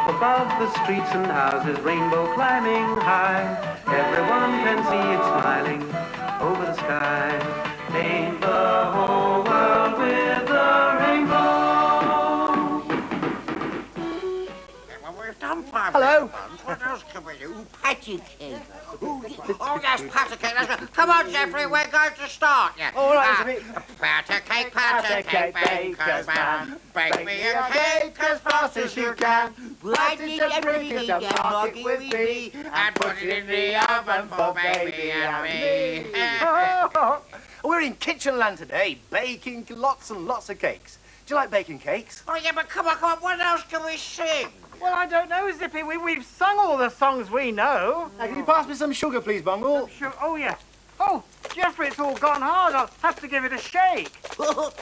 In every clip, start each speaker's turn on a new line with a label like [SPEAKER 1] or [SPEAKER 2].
[SPEAKER 1] Up above the streets and houses, rainbow climbing high. Everyone can see it smiling over the sky. Paint the whole world with a rainbow.
[SPEAKER 2] Well, we've done 5
[SPEAKER 3] Hello.
[SPEAKER 2] What else can we do? Patty cake. Oh, yes, patty cake. Come on, Geoffrey, we're going to start. Yeah.
[SPEAKER 3] All right,
[SPEAKER 2] Patty cake, baker's man. Bake me a cake as fast as you can. Write it and bring it and mark it with me. And put it in the oven for baby and me.
[SPEAKER 3] We're in Kitchenland today, baking lots and lots of cakes. Do you like baking cakes?
[SPEAKER 2] Oh, yeah, but come on. What else can we sing?
[SPEAKER 4] Well, I don't know, Zippy. We've sung all the songs we know.
[SPEAKER 3] Now, can you pass me some sugar, please, Bungle?
[SPEAKER 4] Sure. Oh, yes. Oh, Geoffrey, it's all gone hard. I'll have to give it a shake.
[SPEAKER 2] Oh,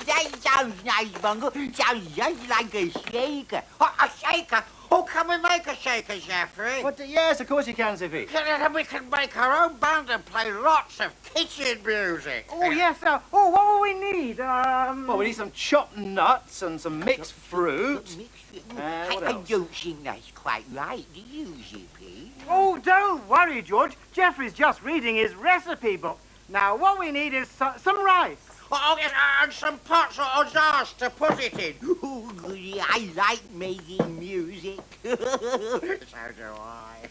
[SPEAKER 2] that sounds nice, Bungle. Sounds just like a shaker. A shaker? Oh, can we make a shaker, Geoffrey?
[SPEAKER 3] What? Yes, of course you can, Zippy.
[SPEAKER 2] We can make our own band and play lots of kitchen music.
[SPEAKER 4] Oh, yes. What will we need?
[SPEAKER 3] Well, we need some chopped nuts and some mixed fruit. What
[SPEAKER 2] I
[SPEAKER 3] else?
[SPEAKER 2] don't think that's quite right, do you, Zippy?
[SPEAKER 4] Oh, don't worry, George. Geoffrey's just reading his recipe book. Now, what we need is some rice.
[SPEAKER 2] Oh, yes, and some pots or jars to put it in. Ooh, I like making music. So do I.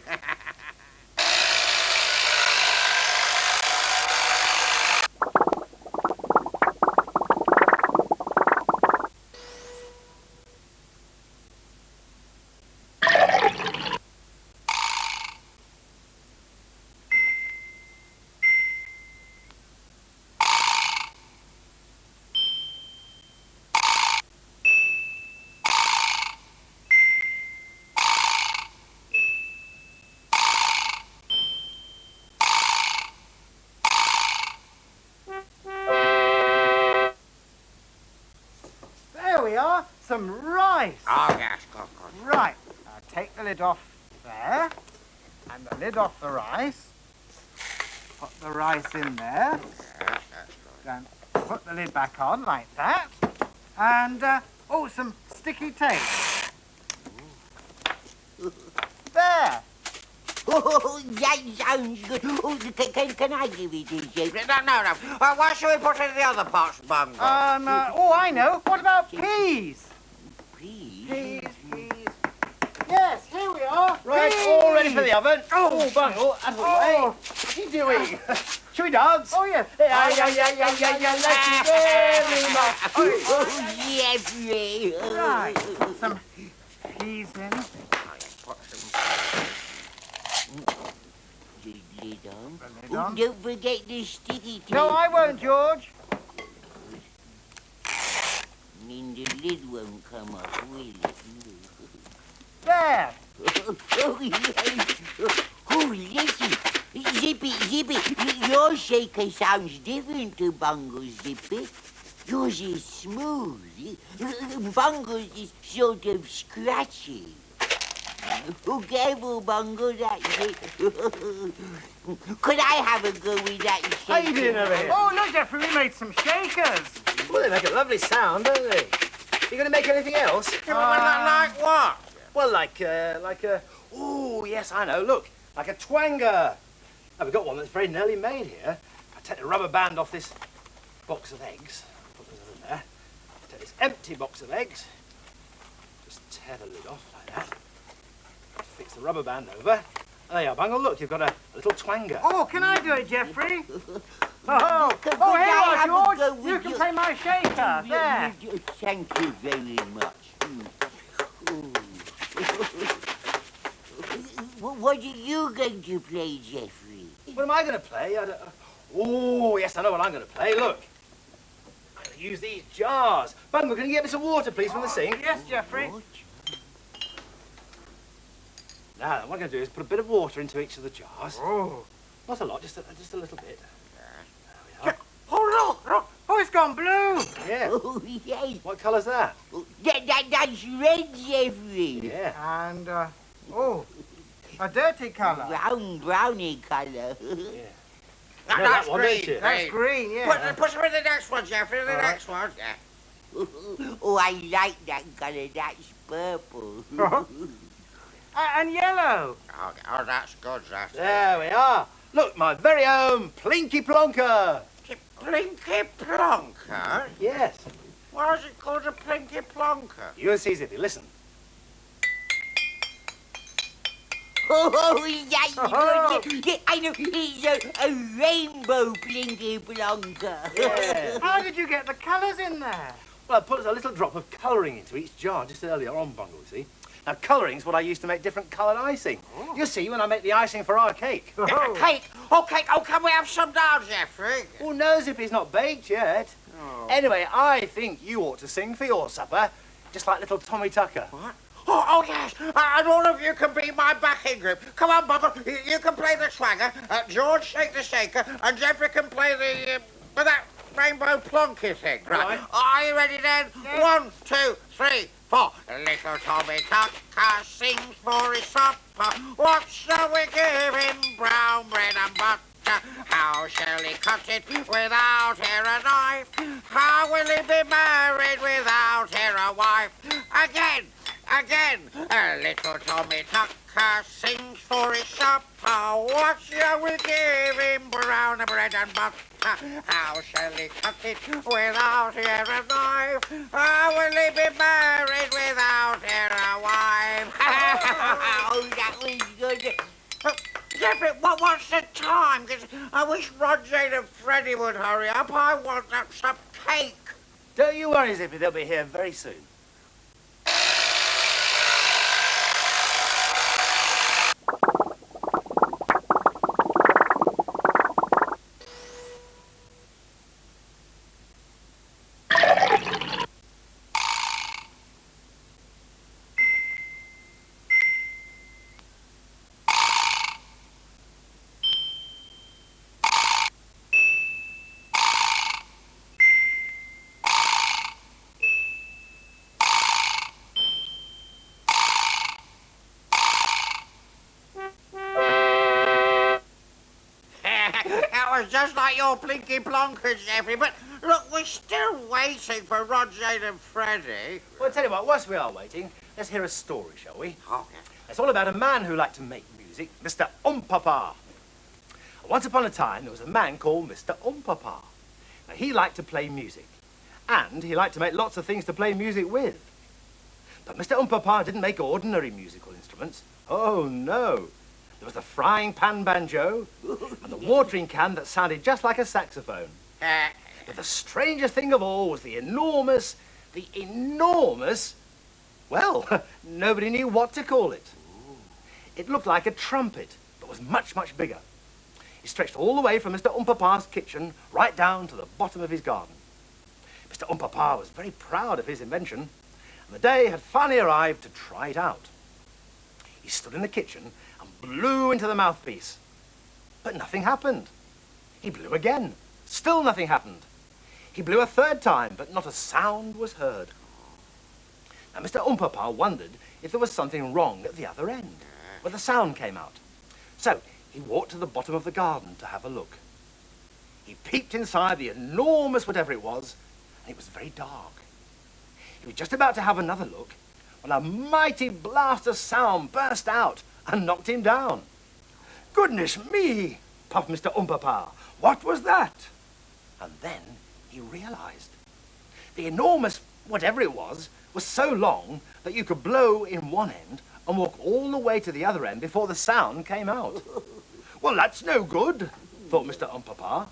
[SPEAKER 4] There we are. Some rice.
[SPEAKER 2] Oh, yes, good.
[SPEAKER 4] Right. Now, take the lid off there. And the lid off the rice. Put the rice in there.
[SPEAKER 2] Yes, that's good.
[SPEAKER 4] Then put the lid back on like that. And, some sticky tape. There.
[SPEAKER 2] Oh, that sounds good. Oh, can I give it to you? No. Why should we put it in the other pots, Bungle?
[SPEAKER 4] I know. What about peas?
[SPEAKER 2] Peas?
[SPEAKER 4] Peas. Yes, here we are.
[SPEAKER 3] Right,
[SPEAKER 4] Peas.
[SPEAKER 3] all ready for the oven.
[SPEAKER 4] Oh,
[SPEAKER 3] Bungle, out of the way.
[SPEAKER 4] Oh.
[SPEAKER 3] What are you doing? Shall we dance?
[SPEAKER 4] Oh, yes.
[SPEAKER 3] Yeah, thank you very much.
[SPEAKER 2] Oh, Geoffrey.
[SPEAKER 4] Right. Some peas in.
[SPEAKER 2] The lid on.
[SPEAKER 4] The lid on.
[SPEAKER 2] Don't forget the sticky tape.
[SPEAKER 4] No, I won't, George.
[SPEAKER 2] I mean, the lid won't come off, will it?
[SPEAKER 4] There.
[SPEAKER 2] Oh, listen. Zippy, your shaker sounds different to Bungle's, Zippy. Yours is smooth. Bungle's is sort of scratchy. Oh, careful, Bungle, that's it. Could I have a go with that shaker?
[SPEAKER 3] How you doing over here?
[SPEAKER 4] Oh, look, Geoffrey, we made some shakers.
[SPEAKER 3] Well, they make a lovely sound, don't they? You going to make anything else?
[SPEAKER 2] Like what?
[SPEAKER 3] Well, like a... Oh, yes, I know. Look, like a twanger. Now, we've got one that's very nearly made here. I take the rubber band off this box of eggs. Put those in there. Take this empty box of eggs. Just tear the lid off like that. Fix the rubber band over. And there you are, Bungle. Look, you've got a little twanger.
[SPEAKER 4] Oh, can I do it, Geoffrey?
[SPEAKER 2] Could
[SPEAKER 4] Here
[SPEAKER 2] I
[SPEAKER 4] you
[SPEAKER 2] have a
[SPEAKER 4] are,
[SPEAKER 2] go
[SPEAKER 4] George.
[SPEAKER 2] with
[SPEAKER 4] You can
[SPEAKER 2] your-
[SPEAKER 4] play my shaker. There.
[SPEAKER 2] Thank you very much. What are you going to play, Geoffrey?
[SPEAKER 3] What am I going to play? Oh, yes, I know what I'm going to play. Look. I'm going to use these jars. Bungle, can you get me some water, please, from the sink?
[SPEAKER 4] Yes, Geoffrey.
[SPEAKER 2] What?
[SPEAKER 3] Now, what I'm going to do is put a bit of water into each of the jars.
[SPEAKER 4] Oh.
[SPEAKER 3] Not a lot, just a little bit. There we are.
[SPEAKER 4] Oh, look. Oh, it's gone blue.
[SPEAKER 3] Yeah.
[SPEAKER 2] Oh, yes.
[SPEAKER 3] What colour's that?
[SPEAKER 2] That's red, Geoffrey.
[SPEAKER 3] Yeah.
[SPEAKER 4] And, a dirty colour.
[SPEAKER 2] Brownie colour.
[SPEAKER 3] Yeah.
[SPEAKER 2] That's
[SPEAKER 3] that one,
[SPEAKER 2] green.
[SPEAKER 3] don't you?
[SPEAKER 4] That's green, yeah.
[SPEAKER 2] Put them in the next one, Geoffrey, the next one. Yeah. Oh, I like that colour. That's purple.
[SPEAKER 4] And yellow.
[SPEAKER 5] Oh, that's good, that.
[SPEAKER 3] There we are. Look, my very own Plinky Plonker.
[SPEAKER 5] Plinky Plonker?
[SPEAKER 3] Yes.
[SPEAKER 5] Why is it called a Plinky Plonker?
[SPEAKER 3] You'll see, Zippy. Listen.
[SPEAKER 2] Oh, that's good. Yeah, I know. It's a rainbow Plinky Plonker.
[SPEAKER 3] Yeah.
[SPEAKER 4] How did you get the colours in there?
[SPEAKER 3] Well, I put a little drop of colouring into each jar just earlier on, Bungle, you see. Now, colouring's what I use to make different coloured icing. You see, when I make the icing for our cake.
[SPEAKER 5] Cake? Oh, cake. Oh, can we have some now, Geoffrey?
[SPEAKER 3] Oh, no, Zippy's not baked yet. Anyway, I think you ought to sing for your supper, just like little Tommy Tucker.
[SPEAKER 5] What? Oh, yes. And all of you can be my backing group. Come on, Bungle. You can play the swagger. George shake the shaker. And Geoffrey can play that rainbow plonky thing. Right. Are you ready then? Yeah. 1, 2, 3, 4. Little Tommy Tucker sings for his supper. What shall we give him? Brown bread and butter. How shall he cut it without e'er a knife? How will he be married without e'er a wife? Again, again, little Tommy Tucker sings for his supper. What shall we give him? Brown bread and butter. How shall he cut it without e'er a knife? How will he be married without e'er a wife?
[SPEAKER 2] Oh, that was good.
[SPEAKER 5] Geoffrey, what's the time? 'Cause I wish Rod, Jane and Freddie would hurry up. I want some cake.
[SPEAKER 3] Don't you worry, Zippy, they'll be here very soon.
[SPEAKER 5] That was just like your Plinky Plonkers, Geoffrey. But look, we're still waiting for Rod, Jane and Freddie.
[SPEAKER 3] Well, I tell you what, whilst we are waiting, let's hear a story, shall we?
[SPEAKER 5] Oh, yeah.
[SPEAKER 3] It's all about a man who liked to make music, Mr. Umpapa. Once upon a time, there was a man called Mr. Umpapa. Now, he liked to play music, and he liked to make lots of things to play music with. But Mr. Umpapa didn't make ordinary musical instruments. Oh, no. There was the frying pan banjo and the watering can that sounded just like a saxophone. But the strangest thing of all was the enormous, well, nobody knew what to call it. It looked like a trumpet, but was much, much bigger. It stretched all the way from Mr. Umpapa's kitchen right down to the bottom of his garden. Mr. Umpapa was very proud of his invention, and the day had finally arrived to try it out. He stood in the kitchen and blew into the mouthpiece, but nothing happened. He blew again. Still nothing happened. He blew a third time, but not a sound was heard. Now, Mr. Umpapa wondered if there was something wrong at the other end, where the sound came out. So he walked to the bottom of the garden to have a look. He peeped inside the enormous whatever it was, and it was very dark. He was just about to have another look when a mighty blast of sound burst out and knocked him down. "Goodness me," puffed Mr. Umpapa. "What was that?" And then he realized. The enormous whatever it was so long that you could blow in one end and walk all the way to the other end before the sound came out. "Well, that's no good," thought Mr. Umpapa.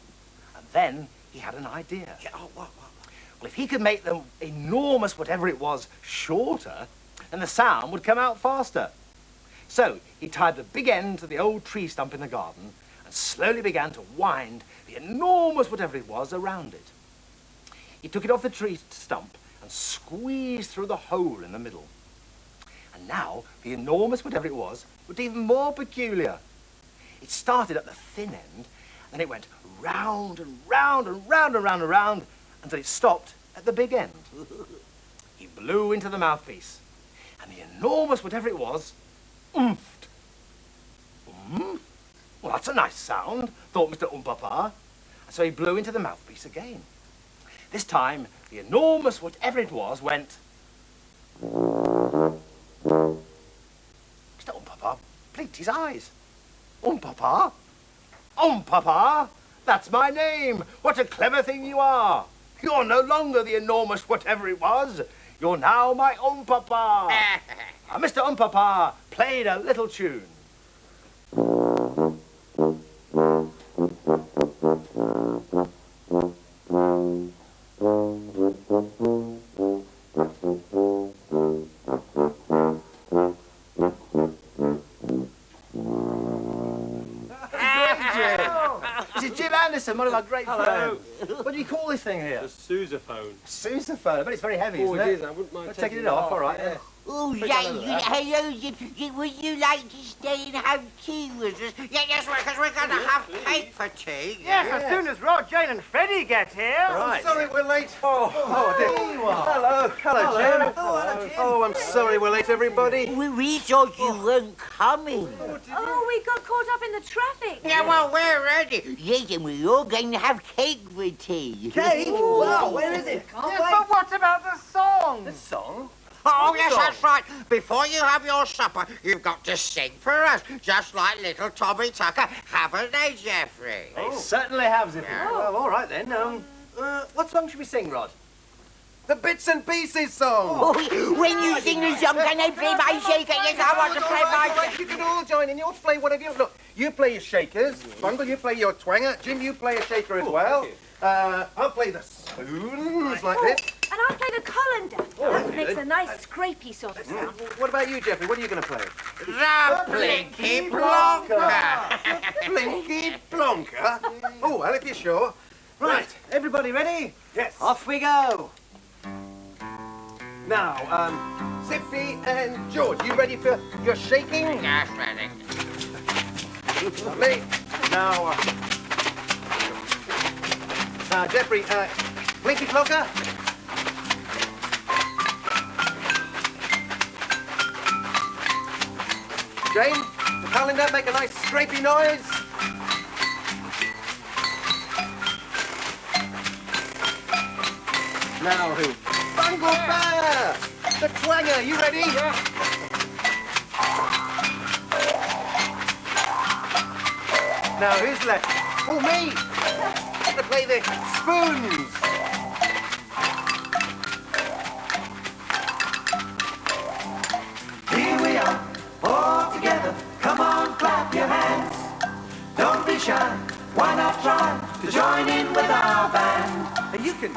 [SPEAKER 3] And then he had an idea. Well, if he could make the enormous whatever it was shorter, then the sound would come out faster. So he tied the big end to the old tree stump in the garden and slowly began to wind the enormous whatever it was around it. He took it off the tree stump and squeezed through the hole in the middle. And now the enormous whatever it was even more peculiar. It started at the thin end, and it went round and round and round and round and round until it stopped at the big end. He blew into the mouthpiece, and the enormous whatever it was oomphed. Well, that's a nice sound, thought Mr. Umpapa. And so he blew into the mouthpiece again. This time, the enormous whatever it was went... It's not Papa. Blinked his eyes. Papa? Papa? That's my name. What a clever thing you are. You're no longer the enormous whatever it was. You're now my Papa. Mr. Papa played a little tune. This is Jim Anderson, one of our great friends. What do you call this thing here?
[SPEAKER 6] A sousaphone.
[SPEAKER 3] Sousaphone. I bet it's very heavy, isn't it?
[SPEAKER 6] It is. I wouldn't mind
[SPEAKER 3] Taking it off, all right.
[SPEAKER 6] Yeah.
[SPEAKER 2] Oh, hello, would you like to stay and have tea with us?
[SPEAKER 5] Yes, because we're going to have cake for tea.
[SPEAKER 4] Yes, as soon as Rod, Jane and Freddie get here.
[SPEAKER 3] Right.
[SPEAKER 5] Sorry we're late.
[SPEAKER 3] Oh, dear. You are. Hello, Jim. Oh, I'm sorry we're late, everybody.
[SPEAKER 2] We thought you weren't coming.
[SPEAKER 7] Oh, we got caught up in the traffic.
[SPEAKER 5] Yeah, well, we're ready.
[SPEAKER 2] Yes, and we're all going to have cake for tea.
[SPEAKER 3] Cake? Wow, where is it?
[SPEAKER 4] Yes, but what about the song?
[SPEAKER 3] The song?
[SPEAKER 5] Oh, yes, that's right. Before you have your supper, you've got to sing for us, just like little Tommy Tucker. Haven't they, Geoffrey?
[SPEAKER 3] They certainly have, Zippy.
[SPEAKER 5] Yeah.
[SPEAKER 3] Well, all right then. What song should we sing, Rod? The Bits and Pieces song.
[SPEAKER 2] Oh, when you sing the song, can I play my shaker? Yes, I want to play my
[SPEAKER 3] You can all join in. You'll play whatever you... Look, you play your shakers. Bungle, you play your twanger. Jim, you play a shaker as well. I'll play the spoons like this.
[SPEAKER 7] And I'll play the colander. That makes a nice scrapey sort of sound.
[SPEAKER 3] What about you, Geoffrey? What are you going to play?
[SPEAKER 5] The Blinky Blonker.
[SPEAKER 3] Blinky Blonker? Oh, well, if you're sure. Right, everybody ready? Yes. Off we go. Now, Zippy and George, you ready for your shaking?
[SPEAKER 5] Yes, ready.
[SPEAKER 3] Lovely. Now, Geoffrey, Blinky Blonker. Jane, the colander, make a nice scrapey noise. Now who? Bungle Bear! The twanger, you ready? Yeah. Now who's left? Oh, me! I'm gonna play the spoons.
[SPEAKER 1] Here we are, all together. Come on, clap your hands. Don't be shy. Why not try to join in with our band?
[SPEAKER 3] And you can...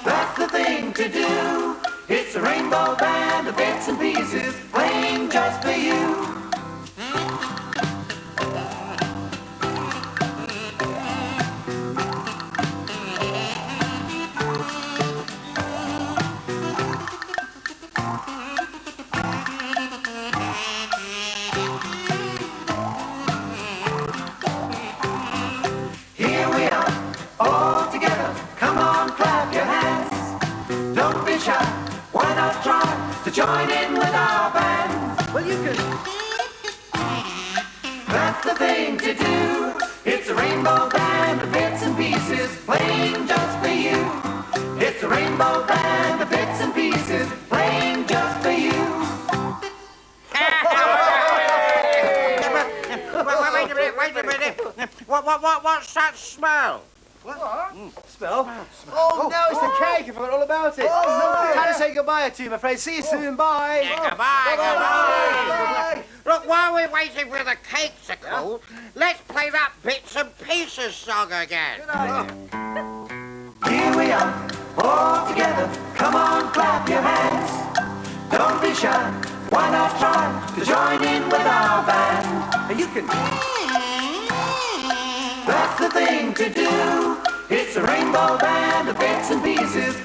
[SPEAKER 1] That's the thing to do. It's a rainbow band of bits and pieces playing just for you. Here we are, all together. Come on, clap your hands. Don't be shy. Why not try to join in with our band?
[SPEAKER 3] Well, you can...
[SPEAKER 1] That's the thing to do. It's a rainbow band of bits and pieces playing just for you. It's a rainbow band of bits and pieces playing just for you.
[SPEAKER 5] Wait a minute. What's that smell?
[SPEAKER 3] What? Smell? Oh, no, it's the cake. I forgot all about it. Oh, time to say goodbye to you, I'm afraid. See you soon. Bye.
[SPEAKER 5] Yeah, goodbye. Look, while we're waiting for the cake to cool, let's play that Bits and Pieces song again.
[SPEAKER 1] Here we are, all together. Come on, clap your hands. Don't be shy. Why not try to join in with our band?
[SPEAKER 3] And you can...
[SPEAKER 1] That's the thing to do. It's a rainbow band of bits and pieces